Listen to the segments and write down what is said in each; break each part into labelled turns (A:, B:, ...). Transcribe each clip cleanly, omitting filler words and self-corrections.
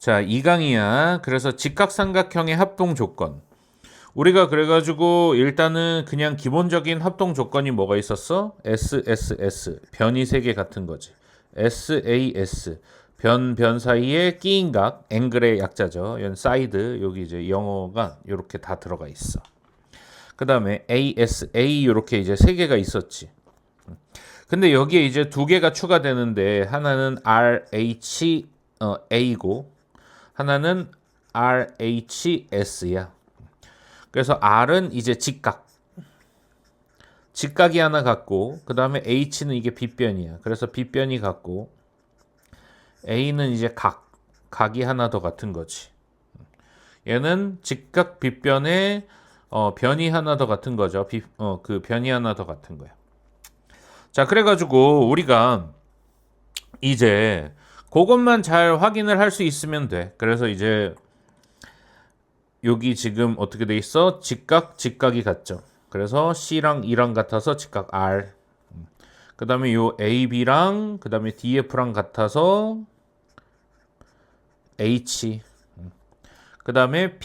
A: 자, 2강이야. 그래서 직각삼각형의 합동 조건. 우리가 그래가지고 일단은 그냥 기본적인 합동 조건이 뭐가 있었어? SSS 변이 세 개 같은 거지. SAS 변 사이에 끼인 각 앵글의 약자죠. 연 사이드 여기 이제 영어가 이렇게 다 들어가 있어. 그 다음에 ASA 이렇게 이제 세 개가 있었지. 근데 여기에 이제 두 개가 추가되는데 하나는 RHA고 하나는 RHS야. 그래서 R은 이제 직각이 하나 같고 그 다음에 H는 이게 빗변이야. 그래서 빗변이 같고 A는 이제 각이 하나 더 같은 거지. 얘는 직각 빗변에 변이 하나 더 같은 거죠. 그 변이 하나 더 같은 거야. 자, 그래가지고 우리가 이제 그것만 잘 확인을 할 수 있으면 돼. 그래서 이제 여기 지금 어떻게 돼 있어? 직각이 같죠. 그래서 C랑 E랑 같아서 직각 R. 그 다음에 요 AB랑 그 다음에 DF랑 같아서 H. 그 다음에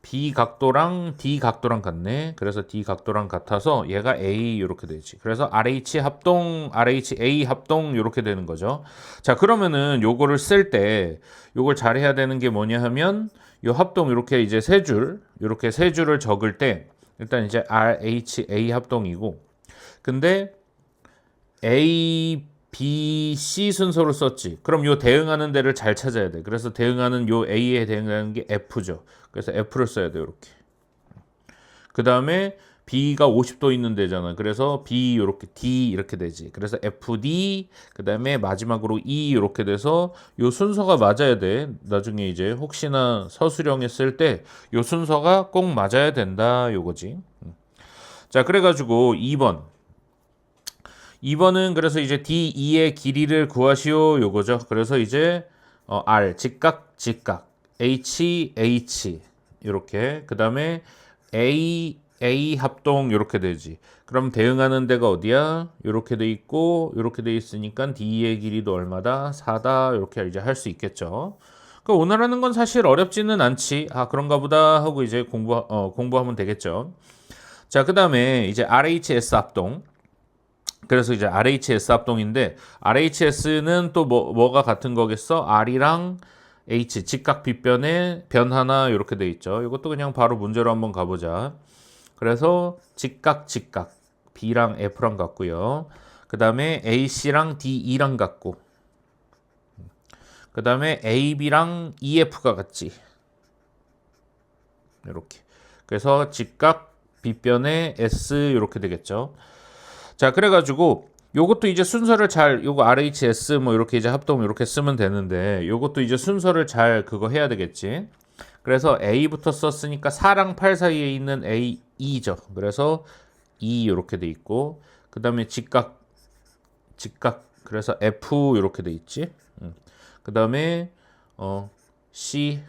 A: B 각도랑 D 각도랑 같네. 그래서 D 각도랑 같아서 얘가 A 이렇게 되지. 그래서 RH 합동, RHA 합동 이렇게 되는 거죠. 자, 그러면은 요거를 쓸 때 요걸 잘 해야 되는 게 뭐냐 하면 요 합동 이렇게 이제 이렇게 세 줄을 적을 때 일단 이제 RHA 합동이고 근데 A, B, C 순서로 썼지. 그럼 요 대응하는 데를 잘 찾아야 돼. 그래서 대응하는 요 A에 대응하는 게 F죠. 그래서 F를 써야 돼, 이렇게. 그 다음에 B가 50도 있는 데잖아. 그래서 B 이렇게 D 이렇게 되지. 그래서 FD 그 다음에 마지막으로 E 이렇게 돼서 요 순서가 맞아야 돼. 나중에 이제 혹시나 서술형에 쓸 때 요 순서가 꼭 맞아야 된다. 요거지. 자, 그래가지고 2번은 그래서 이제 D2의 길이를 구하시오 요거죠. 그래서 이제 R 직각 H 이렇게 그 다음에 A 합동 이렇게 되지. 그럼 대응하는 데가 어디야? 이렇게 돼 있고 이렇게 돼 있으니까 D의 길이도 얼마다? 4다 이렇게 이제 할 수 있겠죠. 그 오늘 하는 건 사실 어렵지는 않지. 아 그런가 보다 하고 이제 공부하면 되겠죠. 자, 그 다음에 이제 RHS 합동. 그래서 이제 RHS 합동인데 RHS는 또 뭐가 같은 거겠어? R이랑 H 직각 빗변에 변 하나 이렇게 돼 있죠. 이것도 그냥 바로 문제로 한번 가보자. 그래서 직각 B랑 F랑 같고요. 그 다음에 AC랑 DE랑 같고 그 다음에 AB랑 EF가 같지. 이렇게. 그래서 직각 빗변에 S 이렇게 되겠죠. 자, 그래가지고 요것도 이제 순서를 요거 RHS 뭐 이렇게 이제 합동 이렇게 쓰면 되는데 요것도 이제 순서를 잘 그거 해야 되겠지. 그래서 A부터 썼으니까 4랑 8 사이에 있는 A2죠. 그래서 E 이렇게 돼 있고 그 다음에 직각 그래서 F 이렇게 돼 있지. 그 다음에 C,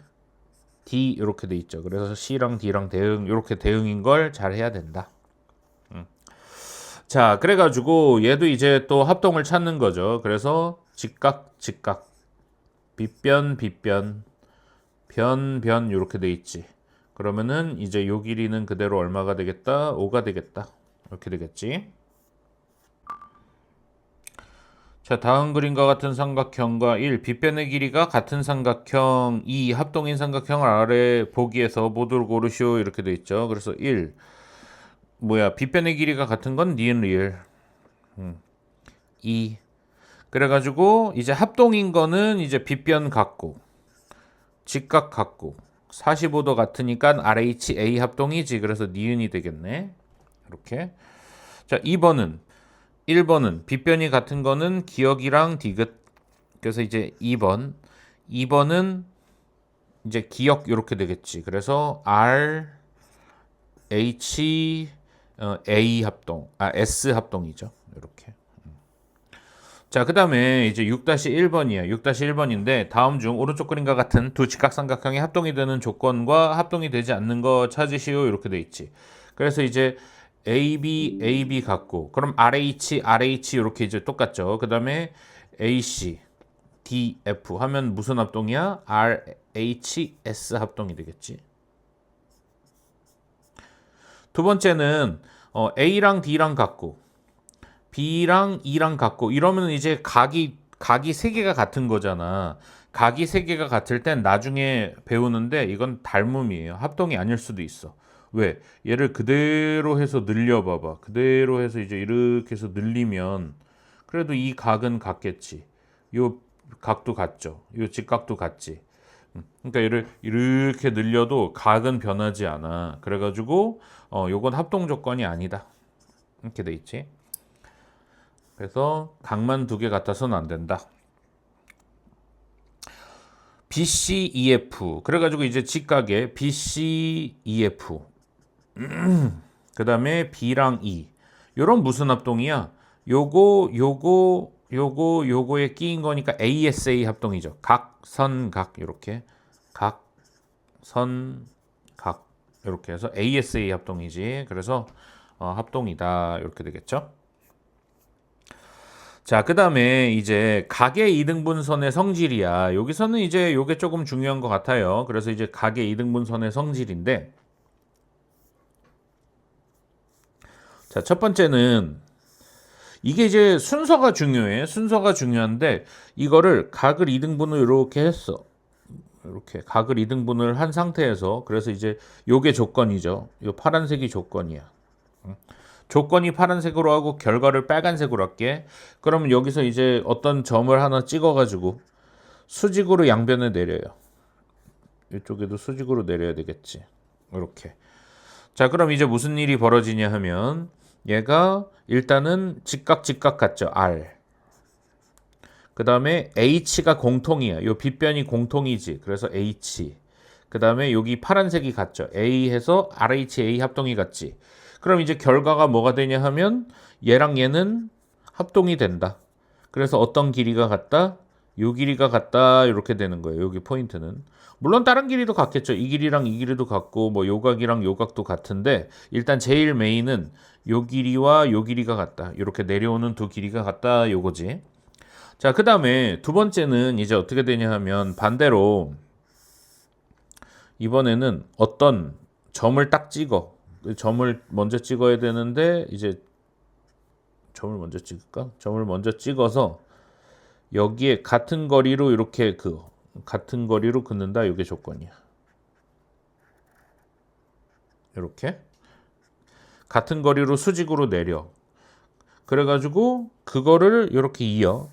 A: D 이렇게 돼 있죠. 그래서 C랑 D랑 대응 이렇게 대응인 걸 잘 해야 된다. 자, 그래가지고 얘도 이제 또 합동을 찾는 거죠. 그래서 직각, 빗변, 변 이렇게 돼 있지. 그러면은 이제 요 길이는 그대로 얼마가 되겠다? 5가 되겠다. 이렇게 되겠지. 자, 다음 그림과 같은 삼각형과 1, 빗변의 길이가 같은 삼각형 2, 합동인 삼각형 아래 보기에서 모두를 고르시오 이렇게 돼 있죠. 그래서 1, 빗변의 길이가 같은 건 니은 리을. 2. 그래가지고 이제 합동인 거는 이제 빗변 같고 직각 같고 45도 같으니까 RHA 합동이지. 그래서 니은이 되겠네. 이렇게. 자, 1번은 빗변이 같은 거는 기역이랑 디귿. 그래서 이제 2번은 이제 기역 이렇게 되겠지. 그래서 A 합동, S 합동이죠. 이렇게. 자, 그 다음에 이제 6-1번이야. 6-1번인데 다음 중 오른쪽 그림과 같은 두 직각삼각형이 합동이 되는 조건과 합동이 되지 않는 거 찾으시오. 이렇게 돼 있지. 그래서 이제 AB 같고 그럼 RH 이렇게 이제 똑같죠. 그 다음에 AC, DF 하면 무슨 합동이야? RHS 합동이 되겠지. 두 번째는 A랑 D랑 같고 B랑 E랑 같고 이러면 이제 각이 세 개가 같은 거잖아. 각이 세 개가 같을 땐 나중에 배우는데 이건 닮음이에요. 합동이 아닐 수도 있어. 왜? 얘를 그대로 해서 늘려봐봐. 그대로 해서 이제 이렇게 해서 늘리면 그래도 이 각은 같겠지. 요 각도 같죠. 요 직각도 같지. 그러니까 얘를 이렇게 늘려도 각은 변하지 않아. 그래가지고 요건 합동 조건이 아니다. 이렇게 돼 있지. 그래서 각만 두 개 같아서는 안 된다. BCEF. 그래가지고 이제 직각에 BCEF. 그 다음에 B랑 E. 요런 무슨 합동이야? 요거에 끼인 거니까 ASA 합동이죠. 각, 선, 각 이렇게 각, 선, 각 이렇게 해서 ASA 합동이지. 그래서 합동이다 이렇게 되겠죠. 자, 그 다음에 이제 각의 이등분선의 성질이야. 여기서는 이제 요게 조금 중요한 것 같아요. 그래서 이제 각의 이등분선의 성질인데, 자, 첫 번째는 이게 이제 순서가 중요해. 순서가 중요한데 이거를 각을 이등분을 이렇게 했어. 이렇게 각을 이등분을 한 상태에서 그래서 이제 요게 조건이죠. 요 파란색이 조건이야. 조건이 파란색으로 하고 결과를 빨간색으로 할게. 그러면 여기서 이제 어떤 점을 하나 찍어가지고 수직으로 양변을 내려요. 이쪽에도 수직으로 내려야 되겠지. 이렇게. 자, 그럼 이제 무슨 일이 벌어지냐 하면 얘가 일단은 직각 같죠. R. 그 다음에 H가 공통이야. 요 빗변이 공통이지. 그래서 H. 그 다음에 여기 파란색이 같죠. A 해서 RHA 합동이 같지. 그럼 이제 결과가 뭐가 되냐 하면 얘랑 얘는 합동이 된다. 그래서 어떤 길이가 같다? 요 길이가 같다. 이렇게 되는 거예요. 여기 포인트는. 물론 다른 길이도 같겠죠. 이 길이랑 이 길이도 같고 뭐 요 각이랑 요 각도 같은데 일단 제일 메인은 요 길이와 요 길이가 같다. 이렇게 내려오는 두 길이가 같다. 요거지. 자, 그 다음에 두 번째는 이제 어떻게 되냐 하면 반대로 이번에는 어떤 점을 딱 찍어. 점을 먼저 찍어야 되는데 이제 점을 먼저 찍을까? 점을 먼저 찍어서 여기에 같은 거리로 이렇게 같은 거리로 긋는다. 이게 조건이야. 이렇게 같은 거리로 수직으로 내려. 그래가지고 그거를 이렇게 이어.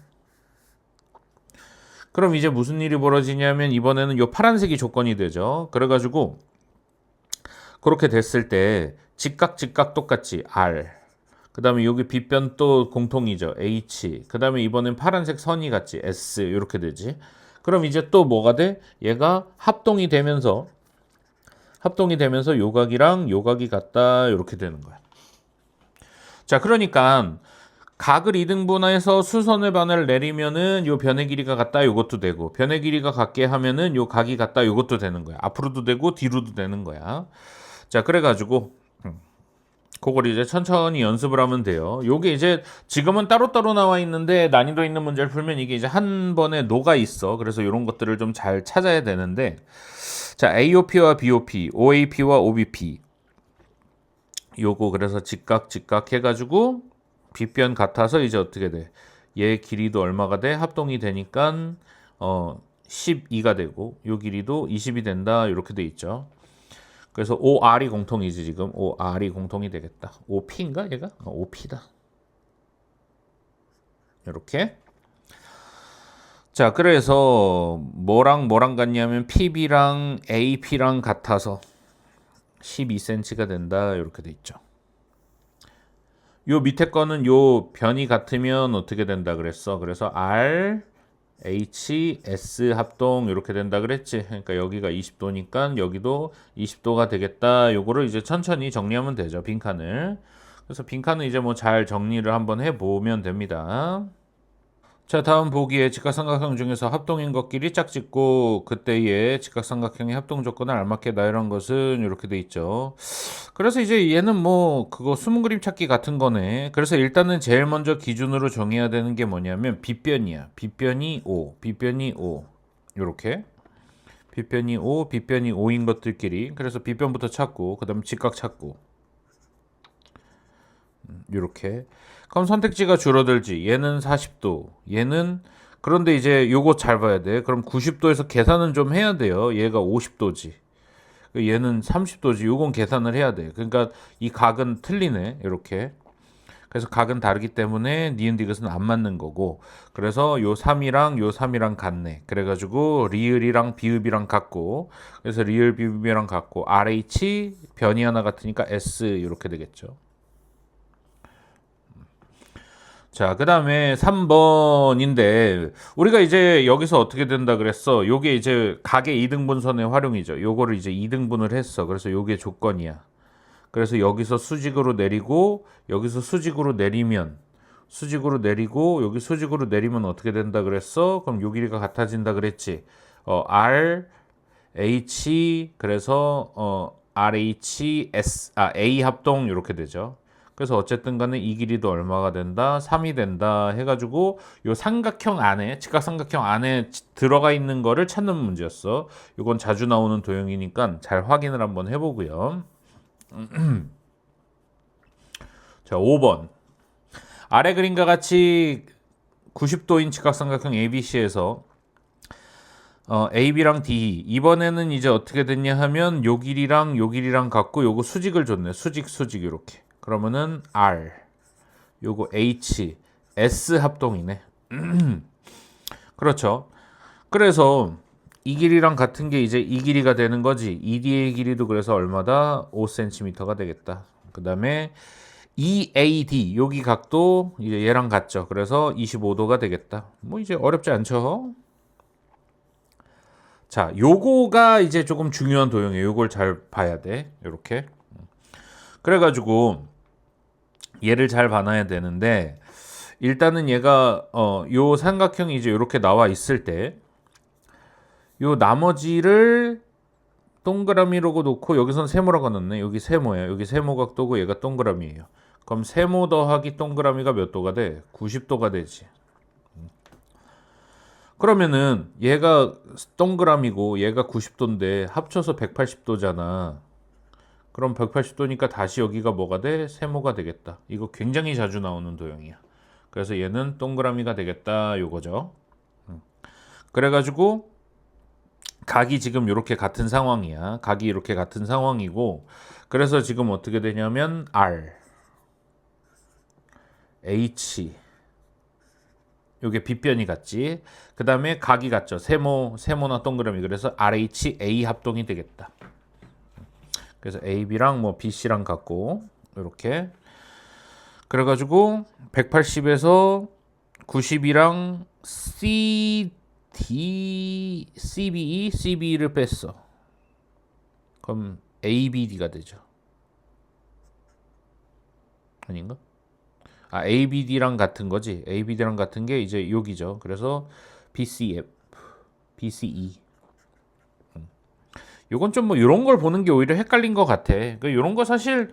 A: 그럼 이제 무슨 일이 벌어지냐면 이번에는 요 파란색이 조건이 되죠. 그래가지고 그렇게 됐을 때 직각 똑같지. R. 그 다음에 여기 빗변 또 공통이죠. H. 그 다음에 이번엔 파란색 선이 같지. S. 이렇게 되지. 그럼 이제 또 뭐가 돼? 얘가 합동이 되면서 요각이랑 요각이 같다. 이렇게 되는 거야. 자, 그러니까 각을 이등분해서 수선의 반을 내리면은 요 변의 길이가 같다. 요것도 되고 변의 길이가 같게 하면은 요 각이 같다. 요것도 되는 거야. 앞으로도 되고 뒤로도 되는 거야. 자, 그래가지고 그걸 이제 천천히 연습을 하면 돼요. 요게 이제 지금은 따로따로 나와 있는데 난이도 있는 문제를 풀면 이게 이제 한 번에 녹아 있어. 그래서 이런 것들을 좀 잘 찾아야 되는데, 자, AOP와 BOP, OAP와 OBP 요거 그래서 직각 해가지고 빗변 같아서 이제 어떻게 돼? 얘 길이도 얼마가 돼? 합동이 되니까 12가 되고 요 길이도 20이 된다. 이렇게 돼 있죠. 그래서 OR이 공통이지 지금. OR이 공통이 되겠다. OP인가 얘가? OP다. 이렇게. 자, 그래서 뭐랑 같냐면 PB랑 AP랑 같아서 12cm가 된다. 이렇게 돼 있죠. 요 밑에 거는 요 변이 같으면 어떻게 된다 그랬어? 그래서 R HS 합동 이렇게 된다 그랬지. 그러니까 여기가 20도니까 여기도 20도가 되겠다. 요거를 이제 천천히 정리하면 되죠. 빈칸을. 그래서 빈칸은 이제 뭐 잘 정리를 한번 해보면 됩니다. 자, 다음 보기에 직각삼각형 중에서 합동인 것끼리 짝짓고 그때의 직각삼각형의 합동 조건을 알맞게 나열한 것은 이렇게 돼 있죠. 그래서 이제 얘는 뭐 그거 숨은 그림 찾기 같은 거네. 그래서 일단은 제일 먼저 기준으로 정해야 되는 게 뭐냐면 빗변이야. 빗변이 5, 빗변이 5 요렇게 빗변이 5, 빗변이 5인 것들끼리. 그래서 빗변부터 찾고 그다음 직각 찾고 요렇게. 그럼 선택지가 줄어들지. 얘는 40도. 얘는 그런데 이제 요거 잘 봐야 돼. 그럼 90도에서 계산은 좀 해야 돼요. 얘가 50도지. 얘는 30도지. 요건 계산을 해야 돼. 그러니까 이 각은 틀리네. 이렇게. 그래서 각은 다르기 때문에 니은 디귿은 안 맞는 거고. 그래서 요 3이랑 요 3이랑 같네. 그래가지고 리을이랑 비읍이랑 같고. 그래서 리을 비읍이랑 같고 RH 변이 하나 같으니까 S 이렇게 되겠죠. 자, 그 다음에 3번인데, 우리가 이제 여기서 어떻게 된다 그랬어? 요게 이제 각의 이등분선의 활용이죠. 요거를 이제 이등분을 했어. 그래서 요게 조건이야. 그래서 여기서 수직으로 내리고, 여기서 수직으로 내리면, 수직으로 내리고, 여기 수직으로 내리면 어떻게 된다 그랬어? 그럼 요 길이가 같아진다 그랬지. R, H, 그래서, RH, S, A 합동 이렇게 되죠. 그래서 어쨌든 간에 이 길이도 얼마가 된다? 3이 된다 해가지고 요 삼각형 안에 직각삼각형 안에 들어가 있는 거를 찾는 문제였어. 이건 자주 나오는 도형이니까 잘 확인을 한번 해보고요. 자, 5번. 아래 그림과 같이 90도인 직각삼각형 ABC에서 AB랑 D 이번에는 이제 어떻게 됐냐 하면 요 길이랑 요 길이랑 같고 요거 수직을 줬네. 수직 이렇게. 그러면은 R 요거 H S 합동이네. 그렇죠. 그래서 이 길이랑 같은 게 이제 이 길이가 되는 거지. ED의 길이도 그래서 얼마다? 5cm가 되겠다. 그 다음에 EAD 여기 각도 이제 얘랑 같죠. 그래서 25도가 되겠다. 뭐 이제 어렵지 않죠. 자, 요거가 이제 조금 중요한 도형이에요. 요걸 잘 봐야 돼. 요렇게. 그래가지고 얘를 잘 봐놔야 되는데 일단은 얘가 요 삼각형이 이제 이렇게 나와 있을 때 요 나머지를 동그라미로 놓고 여기선 세모라고 넣네. 여기 세모예요. 여기 세모 각도고 얘가 동그라미예요. 그럼 세모 더하기 동그라미가 몇 도가 돼? 90도가 되지. 그러면은 얘가 동그라미고 얘가 90도인데 합쳐서 180도잖아. 그럼 180도니까 다시 여기가 뭐가 돼? 세모가 되겠다. 이거 굉장히 자주 나오는 도형이야. 그래서 얘는 동그라미가 되겠다 요거죠. 그래가지고 각이 지금 이렇게 같은 상황이야. 각이 이렇게 같은 상황이고 그래서 지금 어떻게 되냐면 R, H 요게 빗변이 같지. 그 다음에 각이 같죠. 세모나 동그라미. 그래서 RH, A 합동이 되겠다. 그래서 AB랑 뭐 BC랑 같고 이렇게 그래가지고 180에서 90이랑 CBE를 뺐어. 그럼 ABD가 되죠. 아닌가? ABD랑 같은 거지. ABD랑 같은 게 이제 여기죠. 그래서 BCE. 요건 좀 뭐 이런 걸 보는 게 오히려 헷갈린 것 같아. 그 이런 거 사실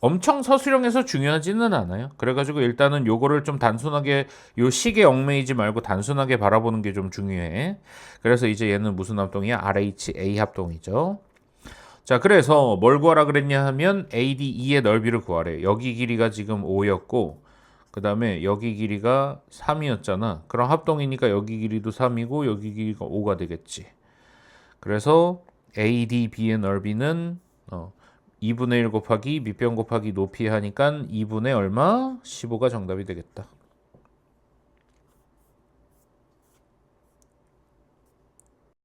A: 엄청 서술형에서 중요하지는 않아요. 그래가지고 일단은 요거를 좀 단순하게 요 식에 얽매이지 말고 단순하게 바라보는 게 좀 중요해. 그래서 이제 얘는 무슨 합동이야? RHA 합동이죠. 자, 그래서 뭘 구하라 그랬냐 하면 ADE의 넓이를 구하래. 여기 길이가 지금 5였고 그 다음에 여기 길이가 3이었잖아. 그럼 합동이니까 여기 길이도 3이고 여기 길이가 5가 되겠지. 그래서 ADB의 넓이는 2분의 1 곱하기 밑변 곱하기 높이 하니까 2분의 얼마? 15가 정답이 되겠다.